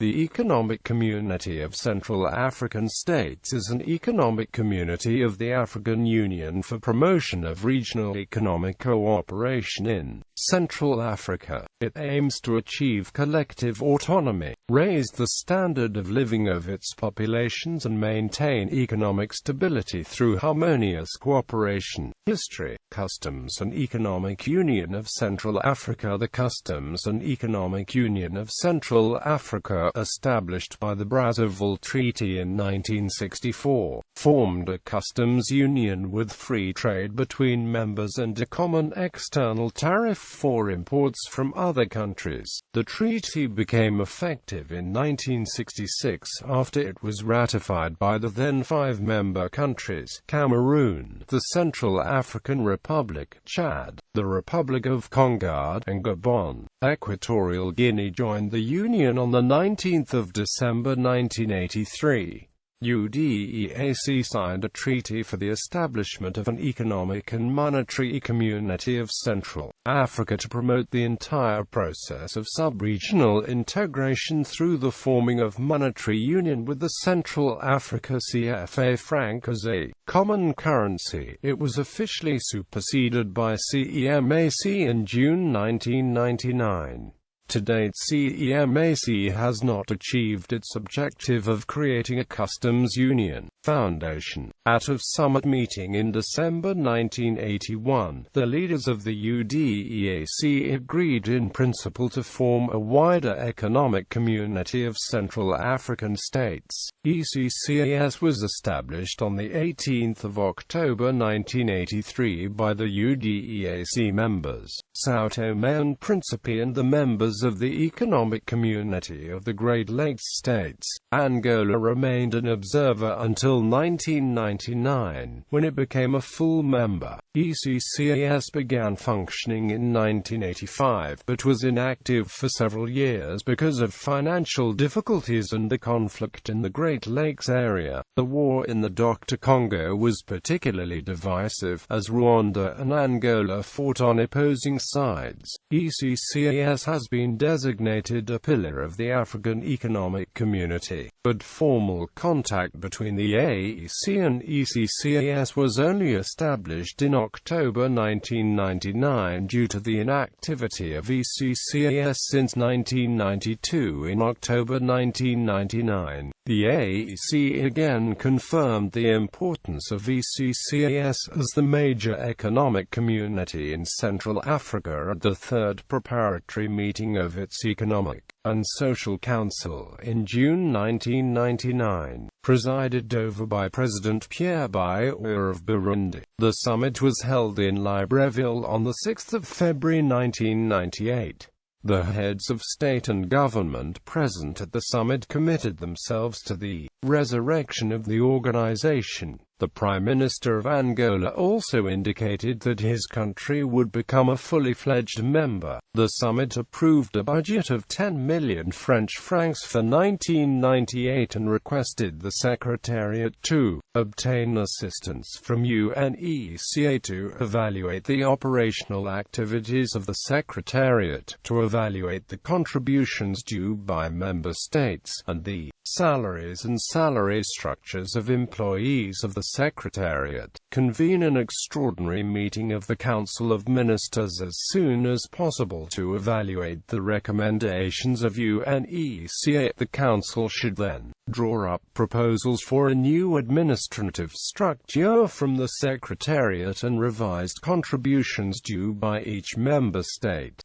The Economic Community of Central African States is an economic community of the African Union for promotion of regional economic cooperation in Central Africa. It aims to achieve collective autonomy, raise the standard of living of its populations and maintain economic stability through harmonious cooperation. History, Customs and Economic Union of Central Africa. The Customs and Economic Union of Central Africa, established by the Brazzaville Treaty in 1964, formed a customs union with free trade between members and a common external tariff for imports from other countries. The treaty became effective in 1966 after it was ratified by the then 5 member countries: Cameroon, the Central African Republic, Chad, the Republic of Congo, and Gabon. Equatorial Guinea joined the Union on the 19th of December 1983. UDEAC signed a treaty for the establishment of an economic and monetary community of Central Africa to promote the entire process of sub-regional integration through the forming of monetary union with the Central Africa CFA franc as a common currency. It was officially superseded by CEMAC in June 1999. To date, CEMAC has not achieved its objective of creating a customs union foundation. At a summit meeting in December 1981, the leaders of the UDEAC agreed in principle to form a wider economic community of Central African states. ECCAS was established on the 18th of October 1983 by the UDEAC members, São Tomé and Príncipe, and the members of the Economic Community of the Great Lakes States. Angola remained an observer until 1999, when it became a full member. ECCAS began functioning in 1985, but was inactive for several years because of financial difficulties and the conflict in the Great Lakes area. The war in the Dr. Congo was particularly divisive, as Rwanda and Angola fought on opposing sides. ECCAS has been designated a pillar of the African Economic Community, but formal contact between the AEC and ECCAS was only established in October 1999 due to the inactivity of ECCAS since 1992. In October 1999, the AEC again confirmed the importance of ECCAS as the major economic community in Central Africa at the third preparatory meeting of its Economic and Social Council in June 1999, presided over by President Pierre Buyoya of Burundi. The summit was held in Libreville on 6 February 1998. The heads of state and government present at the summit committed themselves to the resurrection of the organization. The Prime Minister of Angola also indicated that his country would become a fully fledged member. The summit approved a budget of 10 million French francs for 1998 and requested the Secretariat to obtain assistance from UNECA to evaluate the operational activities of the Secretariat, to evaluate the contributions due by member states, and the salaries and salary structures of employees of the Secretariat, convene an extraordinary meeting of the Council of Ministers as soon as possible to evaluate the recommendations of UNECA. The Council should then draw up proposals for a new administrative structure from the Secretariat and revised contributions due by each member state.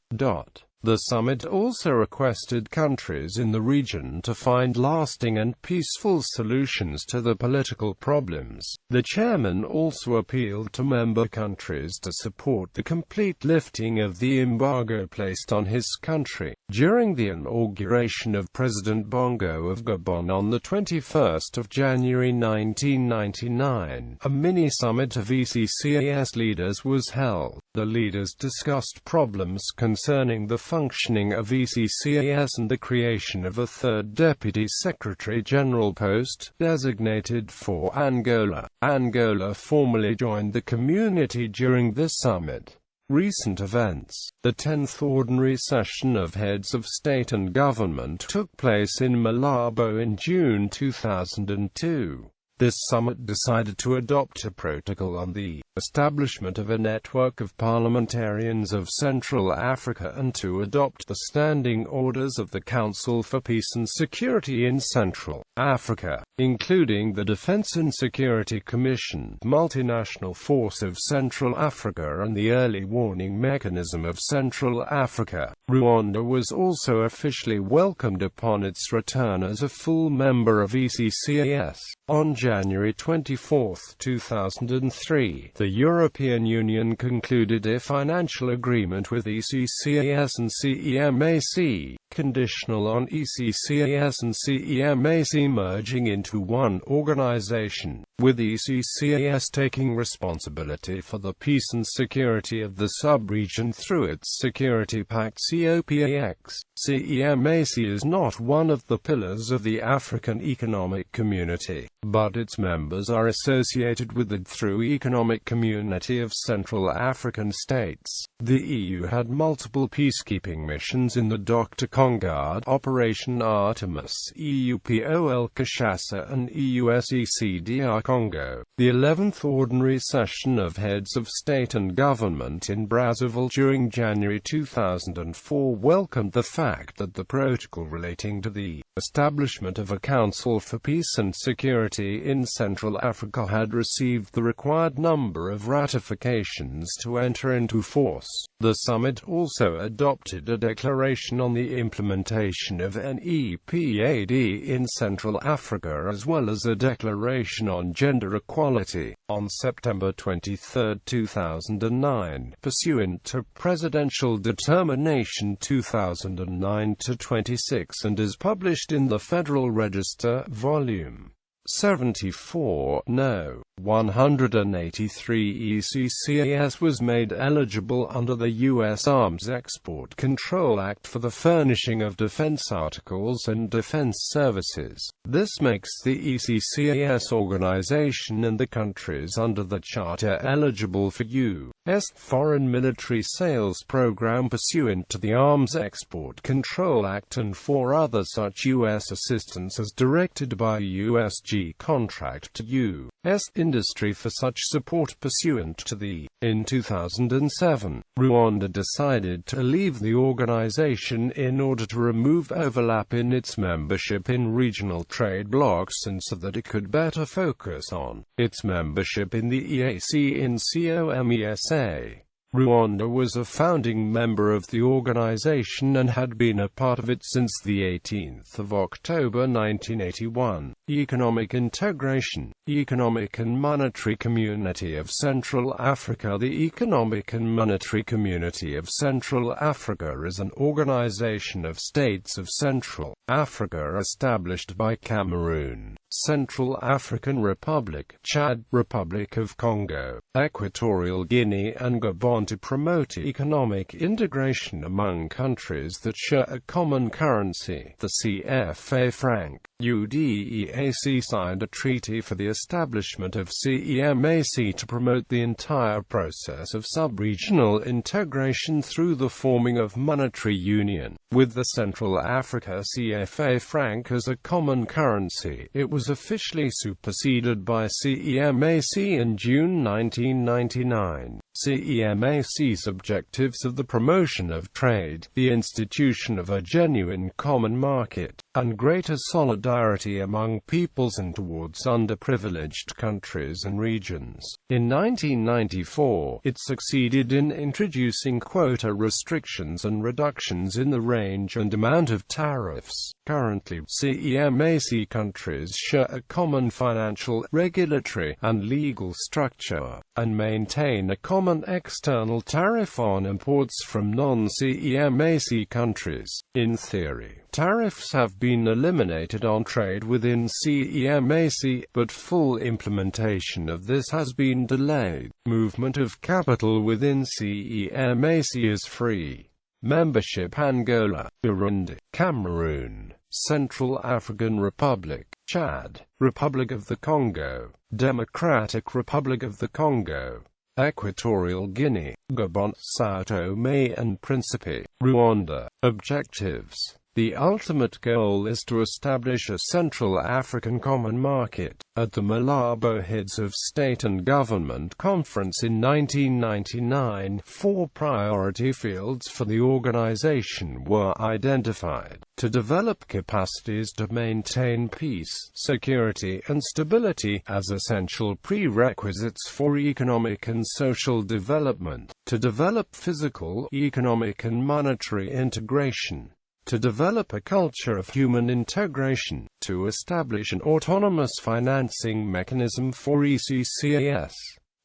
The summit also requested countries in the region to find lasting and peaceful solutions to the political problems. The chairman also appealed to member countries to support the complete lifting of the embargo placed on his country. During the inauguration of President Bongo of Gabon on 21 January 1999, a mini-summit of ECCAS leaders was held. The leaders discussed problems concerning the functioning of ECCAS and the creation of a third Deputy Secretary-General post, designated for Angola. Angola formally joined the community during this summit. Recent events. The 10th Ordinary Session of Heads of State and Government took place in Malabo in June 2002. This summit decided to adopt a protocol on the establishment of a network of parliamentarians of Central Africa and to adopt the standing orders of the Council for Peace and Security in Central Africa, including the Defense and Security Commission, Multinational Force of Central Africa and the Early Warning Mechanism of Central Africa. Rwanda was also officially welcomed upon its return as a full member of ECCAS. On January 24, 2003, the European Union concluded a financial agreement with ECCAS and CEMAC, conditional on ECCAS and CEMAC merging into one organization, with ECCAS taking responsibility for the peace and security of the sub-region through its Security Pact COPAX. CEMAC is not one of the pillars of the African Economic Community, but its members are associated with it through Economic Community of Central African States. The EU had multiple peacekeeping missions in the Dr. Congard, Operation Artemis, EUPOL Kinshasa and EUSECDR Congo. The 11th Ordinary Session of Heads of State and Government in Brazzaville during January 2004 welcomed the fact that the protocol relating to the establishment of a Council for Peace and Security in Central Africa had received the required number of ratifications to enter into force. The summit also adopted a declaration on the implementation of NEPAD in Central Africa as well as a declaration on gender equality. On September 23, 2009, pursuant to Presidential Determination 2009-26 and is published in the Federal Register, Volume 74, No. 183, ECCAS was made eligible under the U.S. Arms Export Control Act for the furnishing of defense articles and defense services. This makes the ECCAS organization and the countries under the Charter eligible for U.S. foreign military sales program pursuant to the Arms Export Control Act and for other such U.S. assistance as directed by USG contract to U.S. industry for such support pursuant to the. In 2007, Rwanda decided to leave the organization in order to remove overlap in its membership in regional trade blocs and so that it could better focus on its membership in the EAC in COMESA. Rwanda was a founding member of the organization and had been a part of it since the 18th of October 1981. Economic integration. Economic and Monetary Community of Central Africa. The Economic and Monetary Community of Central Africa is an organization of states of Central Africa established by Cameroon, Central African Republic, Chad, Republic of Congo, Equatorial Guinea and Gabon to promote economic integration among countries that share a common currency. The CFA franc. UDEAC signed a treaty for the establishment of CEMAC to promote the entire process of sub-regional integration through the forming of monetary union. With the Central Africa CFA franc as a common currency, it was officially superseded by CEMAC in June 1999. CEMAC's objectives of the promotion of trade, the institution of a genuine common market, and greater solidarity among peoples and towards underprivileged countries and regions. In 1994, it succeeded in introducing quota restrictions and reductions in the range and amount of tariffs. Currently, CEMAC countries share a common financial, regulatory, and legal structure, and maintain a common external tariff on imports from non-CEMAC countries. In theory, tariffs have been eliminated on trade within CEMAC, but full implementation of this has been delayed. Movement of capital within CEMAC is free. Membership. Angola, Burundi, Cameroon, Central African Republic, Chad, Republic of the Congo, Democratic Republic of the Congo, Equatorial Guinea, Gabon, São Tomé and Príncipe, Rwanda. Objectives. The ultimate goal is to establish a Central African Common Market. At the Malabo Heads of State and Government Conference in 1999, 4 priority fields for the organization were identified: to develop capacities to maintain peace, security and stability, as essential prerequisites for economic and social development; to develop physical, economic and monetary integration; to develop a culture of human integration; to establish an autonomous financing mechanism for ECCAS;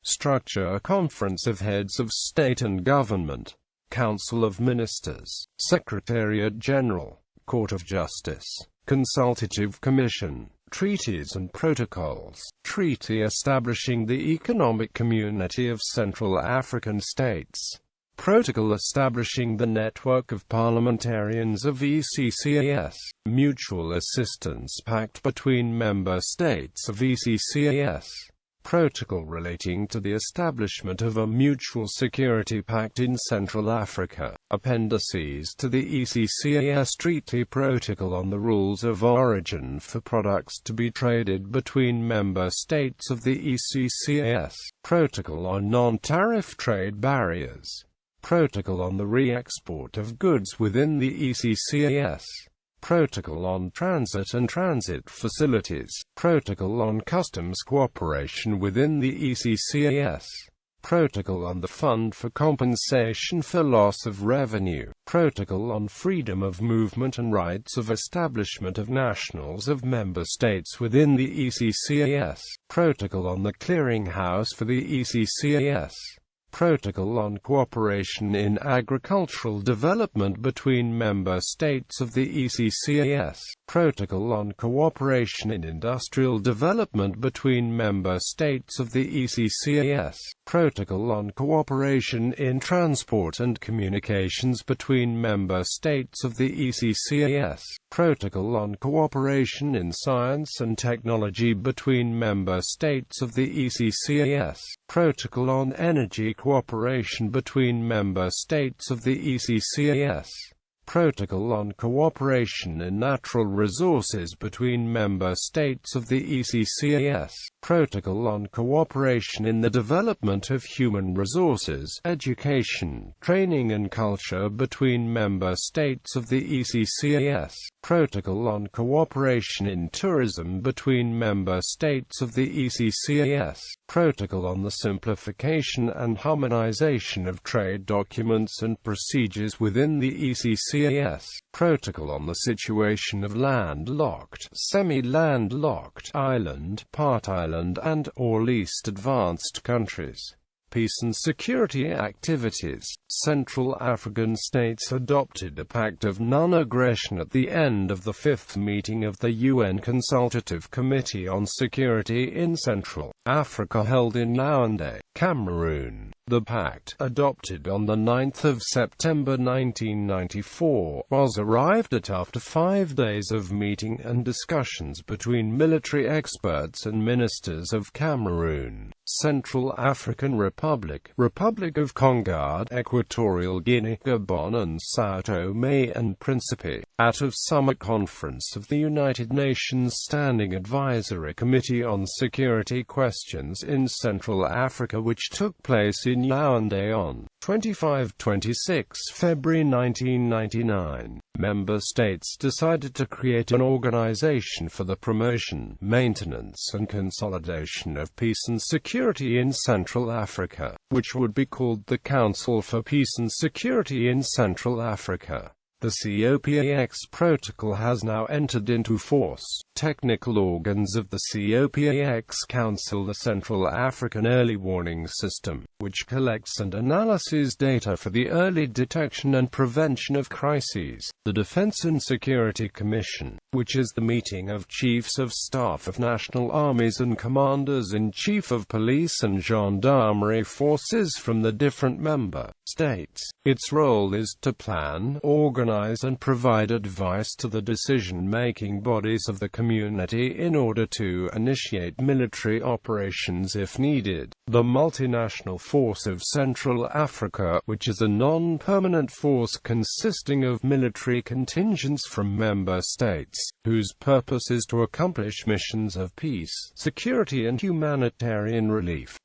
structure a Conference of Heads of State and Government, Council of Ministers, Secretariat General, Court of Justice, Consultative Commission, treaties and protocols, treaty establishing the Economic Community of Central African States, protocol establishing the network of parliamentarians of ECCAS, mutual assistance pact between member states of ECCAS, protocol relating to the establishment of a mutual security pact in Central Africa, appendices to the ECCAS Treaty, protocol on the rules of origin for products to be traded between member states of the ECCAS, protocol on non-tariff trade barriers, protocol on the re-export of goods within the ECCAS, protocol on transit and transit facilities, protocol on customs cooperation within the ECCAS, protocol on the Fund for Compensation for Loss of Revenue, protocol on freedom of movement and rights of establishment of nationals of member states within the ECCAS, protocol on the clearinghouse for the ECCAS, protocol on cooperation in agricultural development between member states of the ECCAS, protocol on cooperation in industrial development between member states of the ECCAS, protocol on cooperation in transport and communications between member states of the ECCAS, protocol on cooperation in science and technology between member states of the ECCAS, protocol on energy cooperation between member states of the ECCAS, protocol on cooperation in natural resources between member states of the ECCAS, protocol on cooperation in the development of human resources, education, training and culture between member states of the ECCAS, protocol on cooperation in tourism between member states of the ECCAS, protocol on the simplification and harmonization of trade documents and procedures within the ECCAS, protocol on the situation of landlocked, semi-landlocked, island, part-island and/or least advanced countries. Peace and security activities. Central African states adopted a Pact of Non-Aggression at the end of the 5th meeting of the UN Consultative Committee on Security in Central Africa held in Yaoundé, Cameroon. The pact, adopted on the 9th of September 1994, was arrived at after 5 days of meeting and discussions between military experts and ministers of Cameroon, Central African Republic, Republic of Congo, Equatorial Guinea, Gabon and São Tomé and Príncipe, at a summer conference of the United Nations Standing Advisory Committee on Security Questions in Central Africa, which took place in Yaoundé on 25-26 February 1999. Member states decided to create an organization for the promotion, maintenance and consolidation of peace and security in Central Africa, which would be called the Council for Peace and Security in Central Africa. The COPAX protocol has now entered into force. Technical organs of the COPAX Council: the Central African Early Warning System, which collects and analyses data for the early detection and prevention of crises; the Defense and Security Commission, which is the meeting of chiefs of staff of national armies and commanders-in-chief of police and gendarmerie forces from the different member states. Its role is to plan, organize, organize and provide advice to the decision-making bodies of the community in order to initiate military operations if needed. The Multinational Force of Central Africa, which is a non-permanent force consisting of military contingents from member states, whose purpose is to accomplish missions of peace, security and humanitarian relief.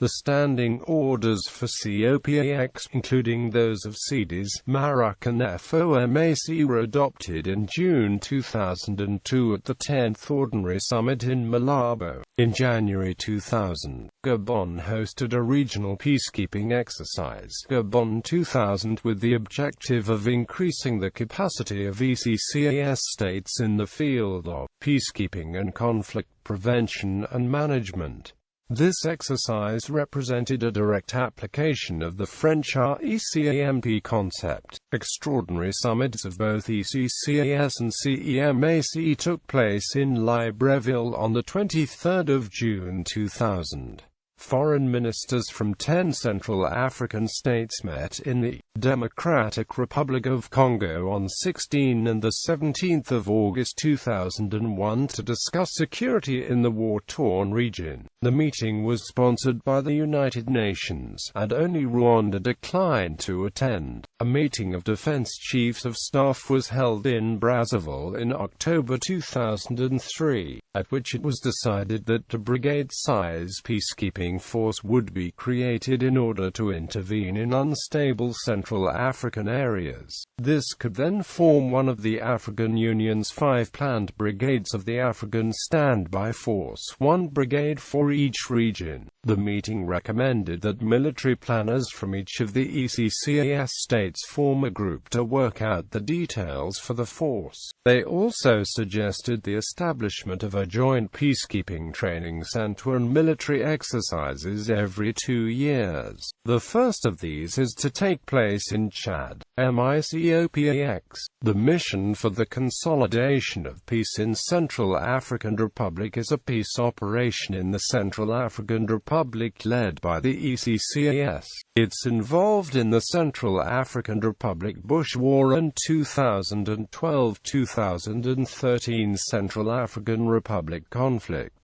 The standing orders for COPAX, including those of CITES, MARAC and FOMAC, were adopted in June 2002 at the 10th Ordinary Summit in Malabo. In January 2000, Gabon hosted a regional peacekeeping exercise, Gabon 2000, with the objective of increasing the capacity of ECCAS states in the field of peacekeeping and conflict prevention and management. This exercise represented a direct application of the French RECAMP concept. Extraordinary summits of both ECCAS and CEMAC took place in Libreville on 23 June 2000. Foreign ministers from 10 Central African states met in the Democratic Republic of Congo on 16 and 17 August 2001 to discuss security in the war-torn region. The meeting was sponsored by the United Nations, and only Rwanda declined to attend. A meeting of defense chiefs of staff was held in Brazzaville in October 2003, at which it was decided that a brigade-size peacekeeping force would be created in order to intervene in unstable Central African areas. This could then form one of the African Union's 5 planned brigades of the African Standby Force, 1 brigade for each region. The meeting recommended that military planners from each of the ECCAS states form a group to work out the details for the force. They also suggested the establishment of a joint peacekeeping training center and military exercises every 2 years. The first of these is to take place in Chad, MICOPAX. The mission for the consolidation of peace in Central African Republic is a peace operation in the Central African Republic led by the ECCAS. It's involved in the Central African Republic Bush War and 2012-2013 Central African Republic conflict.